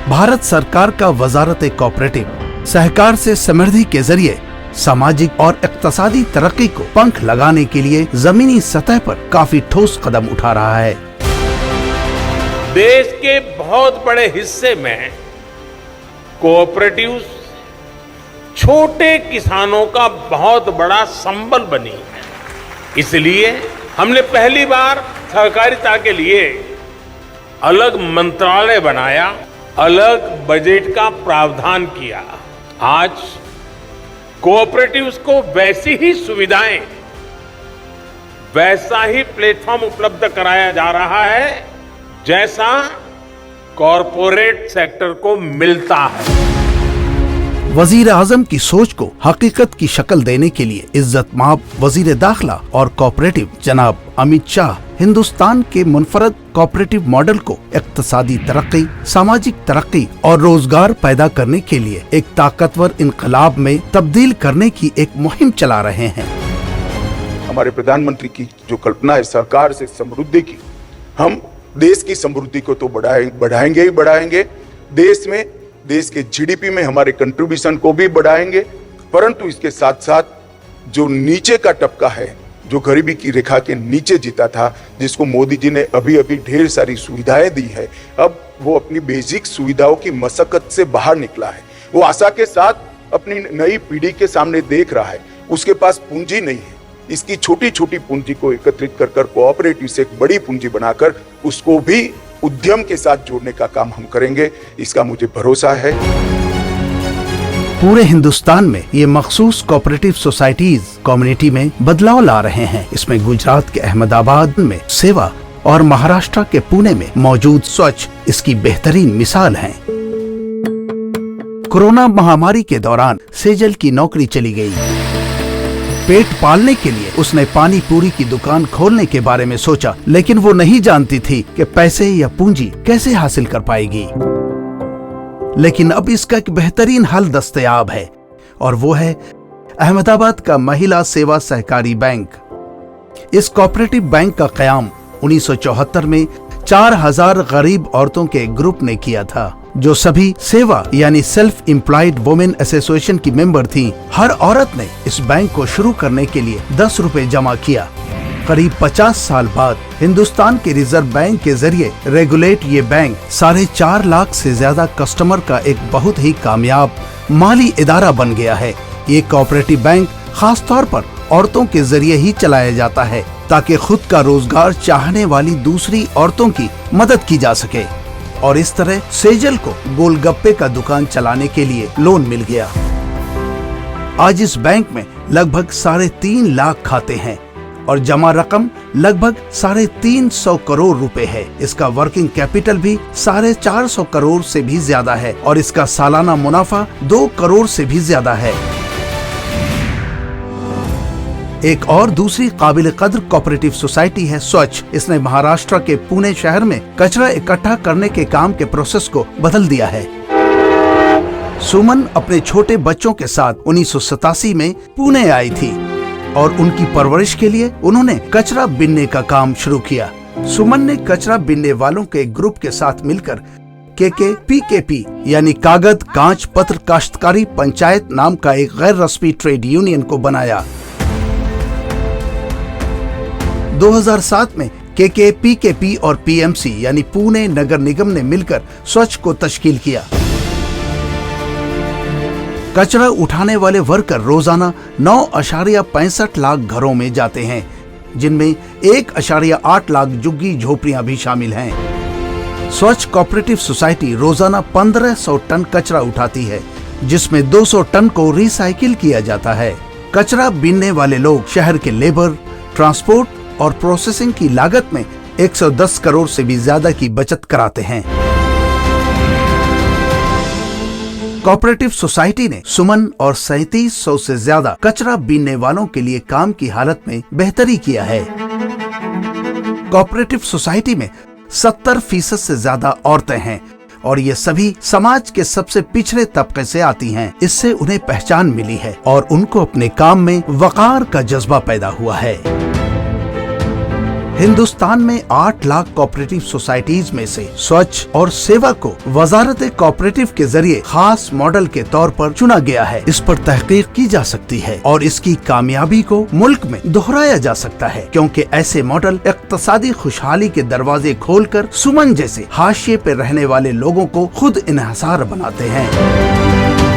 भारत सरकार का वजारत कोऑपरेटिव सहकार से समृद्धि के जरिए सामाजिक और इक्तिसादी तरक्की को पंख लगाने के लिए जमीनी सतह पर काफी ठोस कदम उठा रहा है। देश के बहुत बड़े हिस्से में कोऑपरेटिव्स छोटे किसानों का बहुत बड़ा संबल बनी है। इसलिए हमने पहली बार सहकारिता के लिए अलग मंत्रालय बनाया, अलग बजट का प्रावधान किया। आज कोऑपरेटिव्स को वैसी ही सुविधाएं, वैसा ही प्लेटफॉर्म उपलब्ध कराया जा रहा है जैसा कॉरपोरेट सेक्टर को मिलता है। वजीर आजम की सोच को हकीकत की शक्ल देने के लिए इज्जत-माब वजीर दाखिला और कोऑपरेटिव जनाब अमित शाह हिंदुस्तान के मुनफरद कोऑपरेटिव मॉडल को इक्तिसादी तरक्की, सामाजिक तरक्की और रोजगार पैदा करने के लिए एक ताकतवर इनकलाब में तब्दील करने की एक मुहिम चला रहे हैं। हमारे प्रधानमंत्री की जो कल्पना है सरकार से समृद्धि की, हम देश की समृद्धि को तो बढ़ाएंगे ही बढ़ाएंगे, देश के जीडीपी में हमारे कंट्रीब्यूशन को भी बढ़ाएंगे, परंतु इसके साथ साथ जो नीचे का तबका है, जो गरीबी की रेखा के नीचे जीता था, जिसको मोदी जी ने अभी ढेर सारी सुविधाएं दी है, अब वो अपनी बेसिक सुविधाओं की मशक्कत से बाहर निकला है। वो आशा के साथ अपनी नई पीढ़ी के सामने देख रहा है। उसके पास पूंजी नहीं है, इसकी छोटी छोटी पूंजी को एकत्रित कर कोऑपरेटिव से एक बड़ी पूंजी बनाकर उसको भी उद्यम के साथ जोड़ने का काम हम करेंगे, इसका मुझे भरोसा है। पूरे हिंदुस्तान में ये मखसूस कोऑपरेटिव सोसाइटीज कम्युनिटी में बदलाव ला रहे हैं। इसमें गुजरात के अहमदाबाद में सेवा और महाराष्ट्र के पुणे में मौजूद स्वच्छ इसकी बेहतरीन मिसाल हैं। कोरोना महामारी के दौरान सेजल की नौकरी चली गई। पेट पालने के लिए उसने पानी पूरी की दुकान खोलने के बारे में सोचा, लेकिन वो नहीं जानती थी कि पैसे या पूंजी कैसे हासिल कर पाएगी। लेकिन अब इसका एक बेहतरीन हल दस्तयाब है और वो है अहमदाबाद का महिला सेवा सहकारी बैंक। इस कोऑपरेटिव बैंक का क़याम 1974 में 4000 गरीब औरतों के ग्रुप ने किया था, जो सभी सेवा यानी सेल्फ एम्प्लॉयड वुमेन एसोसिएशन की मेंबर थी। हर औरत ने इस बैंक को शुरू करने के लिए 10 रुपए जमा किया। करीब 50 साल बाद हिंदुस्तान के रिजर्व बैंक के जरिए रेगुलेट ये बैंक 4.5 लाख से ज्यादा कस्टमर का एक बहुत ही कामयाब माली इदारा बन गया है। ये कोऑपरेटिव बैंक खास तौर पर औरतों के जरिए ही चलाया जाता है ताकि खुद का रोजगार चाहने वाली दूसरी औरतों की मदद की जा सके। और इस तरह सेजल को गोलगप्पे का दुकान चलाने के लिए लोन मिल गया। आज इस बैंक में लगभग 3.5 लाख खाते हैं और जमा रकम लगभग 350 करोड़ रुपए है। इसका वर्किंग कैपिटल भी 450 करोड़ से भी ज्यादा है और इसका सालाना मुनाफा 2 करोड़ से भी ज्यादा है। एक और दूसरी काबिल कद्र कोऑपरेटिव सोसाइटी है स्वच्छ। इसने महाराष्ट्र के पुणे शहर में कचरा इकट्ठा करने के काम के प्रोसेस को बदल दिया है। सुमन अपने छोटे बच्चों के साथ 1987 में पुणे आई थी और उनकी परवरिश के लिए उन्होंने कचरा बीनने का काम शुरू किया। सुमन ने कचरा बीनने वालों के ग्रुप के साथ मिलकर PKP यानी कागज कांच पत्र काश्तकारी पंचायत नाम का एक गैर रस्मी ट्रेड यूनियन को बनाया। 2007 में PKP और PMC यानी पुणे नगर निगम ने मिलकर स्वच्छ को तश्कील किया। कचरा उठाने वाले वर्कर रोजाना 9.65 लाख घरों में जाते हैं, जिनमें 1.8 लाख झुग्गी झोपड़ियां भी शामिल हैं। स्वच्छ कोऑपरेटिव सोसाइटी रोजाना 1500 टन कचरा उठाती है, जिसमें 200 टन को रिसाइकिल किया जाता है। कचरा बीनने वाले लोग शहर के लेबर, ट्रांसपोर्ट और प्रोसेसिंग की लागत में 110 करोड़ से भी ज्यादा की बचत कराते हैं। कोऑपरेटिव सोसाइटी ने सुमन और 3700 से ज्यादा कचरा बीनने वालों के लिए काम की हालत में बेहतरी किया है। कोऑपरेटिव सोसाइटी में 70% से ज्यादा औरतें हैं और ये सभी समाज के सबसे पिछड़े तबके से आती हैं। इससे उन्हें पहचान मिली है और उनको अपने काम में वकार का जज्बा पैदा हुआ है। हिंदुस्तान में 8 लाख कोऑपरेटिव सोसाइटीज में से स्वच्छ और सेवा को वजारत कोऑपरेटिव के जरिए खास मॉडल के तौर पर चुना गया है। इस पर तहकीक की जा सकती है और इसकी कामयाबी को मुल्क में दोहराया जा सकता है, क्योंकि ऐसे मॉडल इक्तसादी खुशहाली के दरवाजे खोलकर सुमन जैसे हाशिए पे रहने वाले लोगों को खुद इन्हिसार बनाते हैं।